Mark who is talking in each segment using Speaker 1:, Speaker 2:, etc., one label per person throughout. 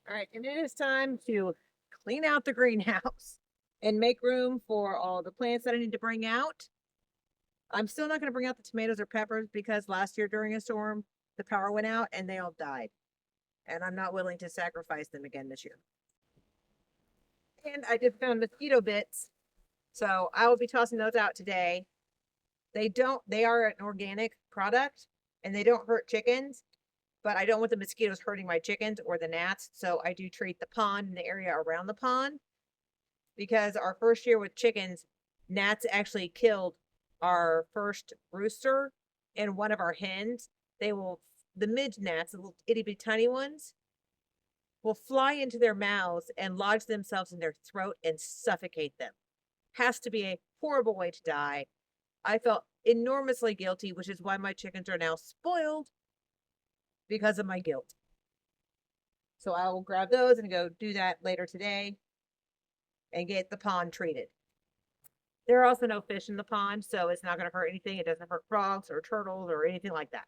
Speaker 1: All right, and it is time to clean out the greenhouse and make room for all the plants that I need to bring out. I'm still not going to bring out the tomatoes or peppers because last year during a storm, the power went out and they all died. And I'm not willing to sacrifice them again this year. And I did found mosquito bits, so I will be tossing those out today. They are an organic product and they don't hurt chickens, but I don't want the mosquitoes hurting my chickens or the gnats. So I do treat the pond and the area around the pond because our first year with chickens, gnats actually killed our first rooster and one of our hens. They will, the midge gnats, the little itty bitty tiny ones, will fly into their mouths and lodge themselves in their throat and suffocate them. Has to be a horrible way to die. I felt enormously guilty, which is why my chickens are now spoiled because of my guilt. So I will grab those and go do that later today and get the pond treated. There are also no fish in the pond, so it's not going to hurt anything. It doesn't hurt frogs or turtles or anything like that.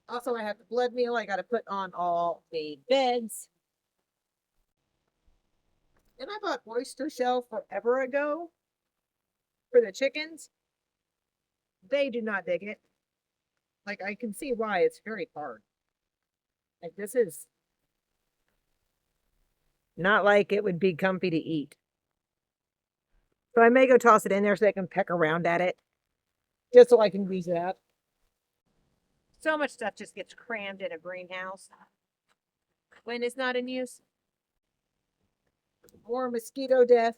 Speaker 1: Also, I have the blood meal I got to put on all the beds. And I bought oyster shell forever ago for the chickens. They do not dig it. Like, I can see why it's very hard. Like, this is not like it would be comfy to eat. So I may go toss it in there so they can peck around at it, just so I can use it up. So much stuff just gets crammed in a greenhouse when it's not in use. More mosquito death.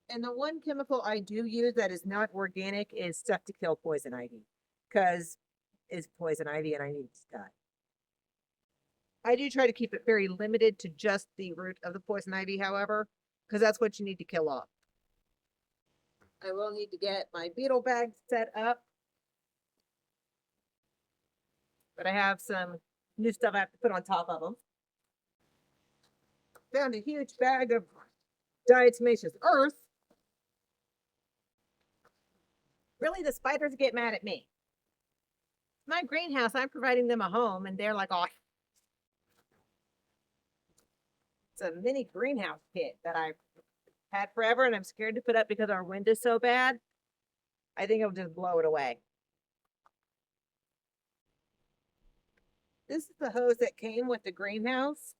Speaker 1: And the one chemical I do use that is not organic is stuff to kill poison ivy, because it's poison ivy and I need it to die. I do try to keep it very limited to just the root of the poison ivy, however, because that's what you need to kill off. I will need to get my beetle bag set up, but I have some new stuff I have to put on top of them. Found a huge bag of diatomaceous earth. Really, the spiders get mad at me. My greenhouse, I'm providing them a home, and they're like, oh, it's a mini greenhouse kit that I've had forever, and I'm scared to put up because our wind is so bad. I think it'll just blow it away. This is the hose that came with the greenhouse.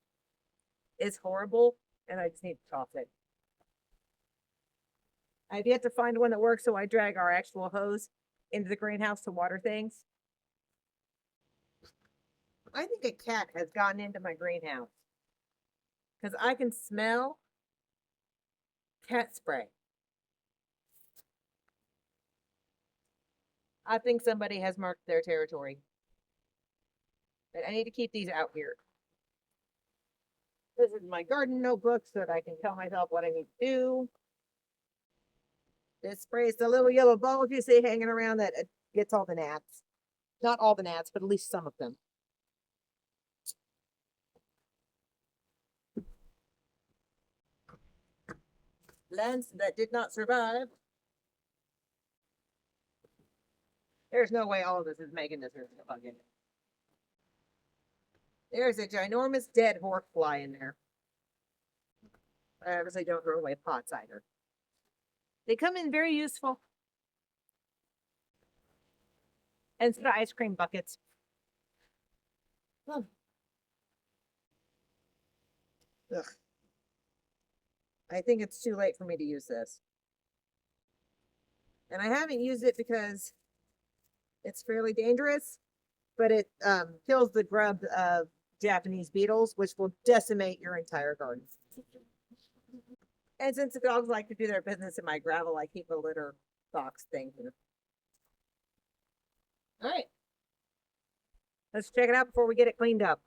Speaker 1: It's horrible, and I just need to toss it. I've yet to find one that works, so I drag our actual hose into the greenhouse to water things. I think a cat has gotten into my greenhouse because I can smell cat spray. I think somebody has marked their territory. But I need to keep these out here. This is my garden notebook so that I can tell myself what I need to do. This sprays the little yellow balls you see hanging around that gets all the gnats. Not all the gnats, but at least some of them. Lands that did not survive. There's no way all of this is making this bucket. There's a ginormous dead horsefly in there. I obviously don't throw away pots either. They come in very useful. And some ice cream buckets. Oh. Ugh. I think it's too late for me to use this. And I haven't used it because it's fairly dangerous, but it kills the grub of Japanese beetles, which will decimate your entire garden. And since the dogs like to do their business in my gravel, I keep a litter box thing here. All right. Let's check it out before we get it cleaned up.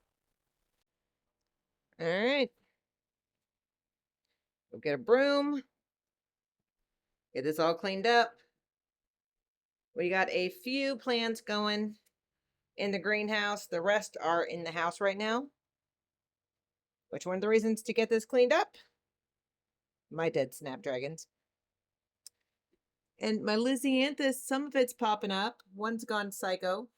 Speaker 1: All right. We'll get a broom. Get this all cleaned up. We got a few plants going in the greenhouse. The rest are in the house right now. Which one of the reasons to get this cleaned up? My dead snapdragons. And my Lysianthus, some of it's popping up. One's gone psycho.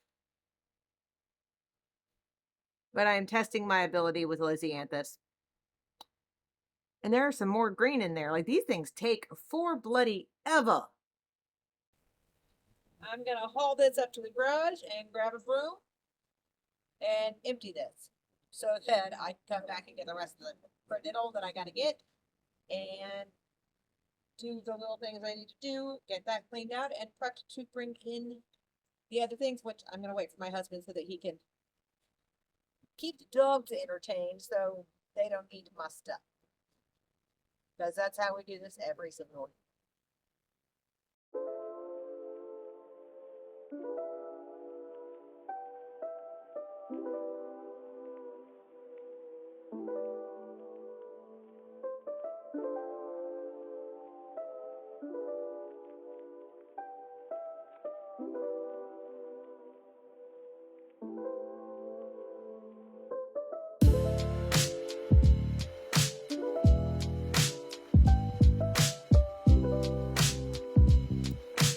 Speaker 1: but I'm testing my ability with Lysianthus. And there are some more green in there. Like, these things take for bloody ever. I'm gonna haul this up to the garage and grab a broom and empty this so that I can come back and get the rest of the pernittle that I gotta get and do the little things I need to do, get that cleaned out and prepped to bring in the other things, which I'm gonna wait for my husband so that he can keep the dogs entertained so they don't eat my stuff. Because that's how we do this every single morning.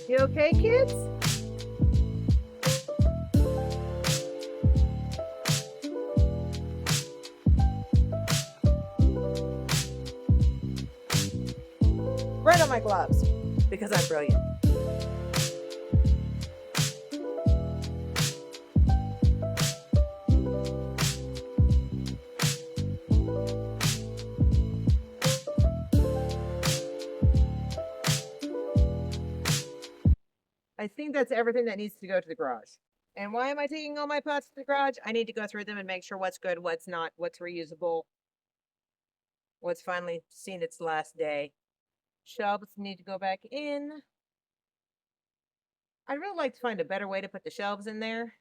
Speaker 1: You okay, kids? Right on my gloves, because I'm brilliant. I think that's everything that needs to go to the garage. And why am I taking all my pots to the garage? I need to go through them and make sure what's good, what's not, what's reusable, what's finally seen its last day. Shelves need to go back in. I'd really like to find a better way to put the shelves in there,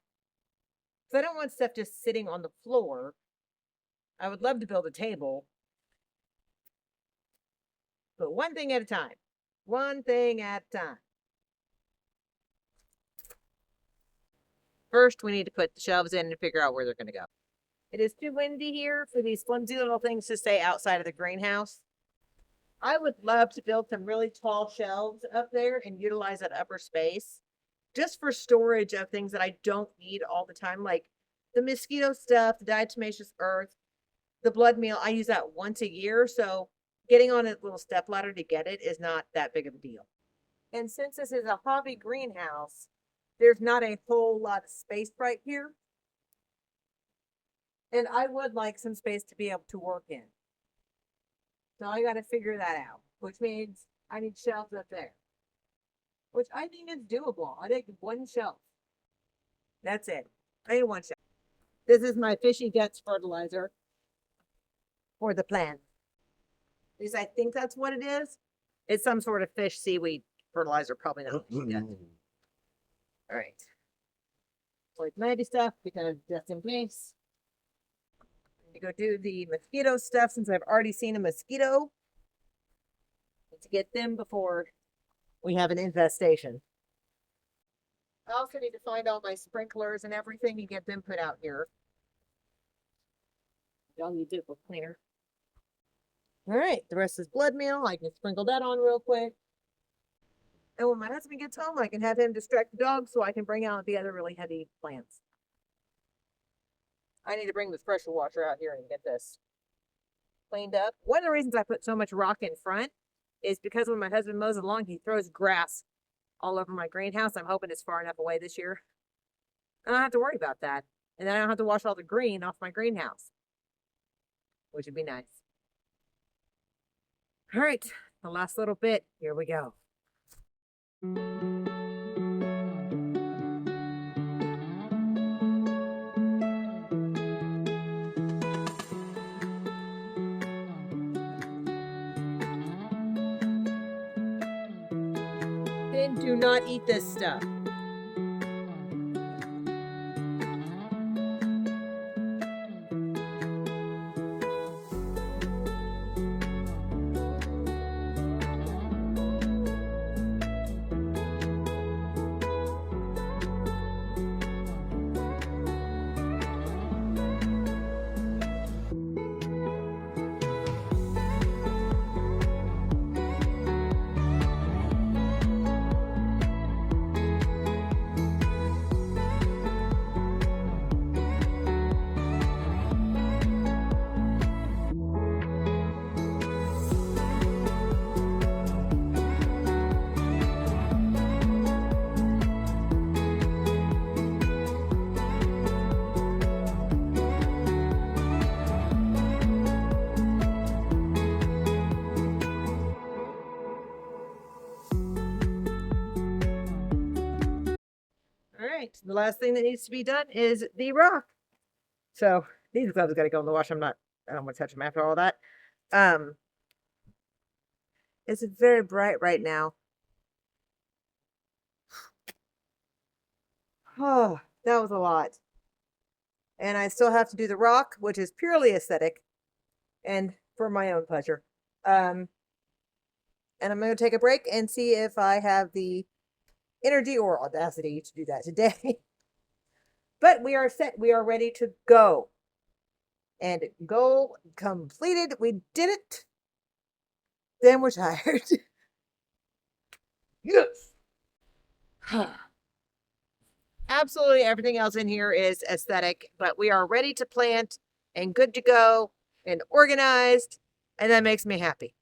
Speaker 1: because I don't want stuff just sitting on the floor. I would love to build a table, but one thing at a time. One thing at a time. First, we need to put the shelves in and figure out where they're going to go. It is too windy here for these flimsy little things to stay outside of the greenhouse. I would love to build some really tall shelves up there and utilize that upper space just for storage of things that I don't need all the time, like the mosquito stuff, the diatomaceous earth, the blood meal. I use that once a year, so getting on a little step ladder to get it is not that big of a deal. And since this is a hobby greenhouse, there's not a whole lot of space right here. And I would like some space to be able to work in. So I got to figure that out, which means I need shelves up there, which I think is doable. I think one shelf. That's it. I need one shelf. This is my fishy guts fertilizer for the plant. At least I think that's what it is. It's some sort of fish seaweed fertilizer, probably not fishy guts. All right. Like mighty stuff, because just in case. To go do the mosquito stuff since I've already seen a mosquito. Need to get them before we have an infestation. I also need to find all my sprinklers and everything and get them put out here. Y'all need to cleaner. All right, the rest is blood meal. I can sprinkle that on real quick. And when my husband gets home, I can have him distract the dog so I can bring out the other really heavy plants. I need to bring this pressure washer out here and get this cleaned up. One of the reasons I put so much rock in front is because when my husband mows the lawn, he throws grass all over my greenhouse. I'm hoping it's far enough away this year. I don't have to worry about that. And then I don't have to wash all the green off my greenhouse, which would be nice. All right, the last little bit. Here we go. Then do not eat this stuff. the last thing that needs to be done is the rock. So these gloves got to go in the wash. I don't want to touch them after all that. It's very bright right now. Oh, that was a lot. And I still have to do the rock, which is purely aesthetic and for my own pleasure. And I'm going to take a break and see if I have the energy or audacity to do that today. But we are set. We are ready to go. And goal completed. We did it. Then we're tired. Yes. Absolutely everything else in here is aesthetic, but we are ready to plant and good to go and organized, and that makes me happy.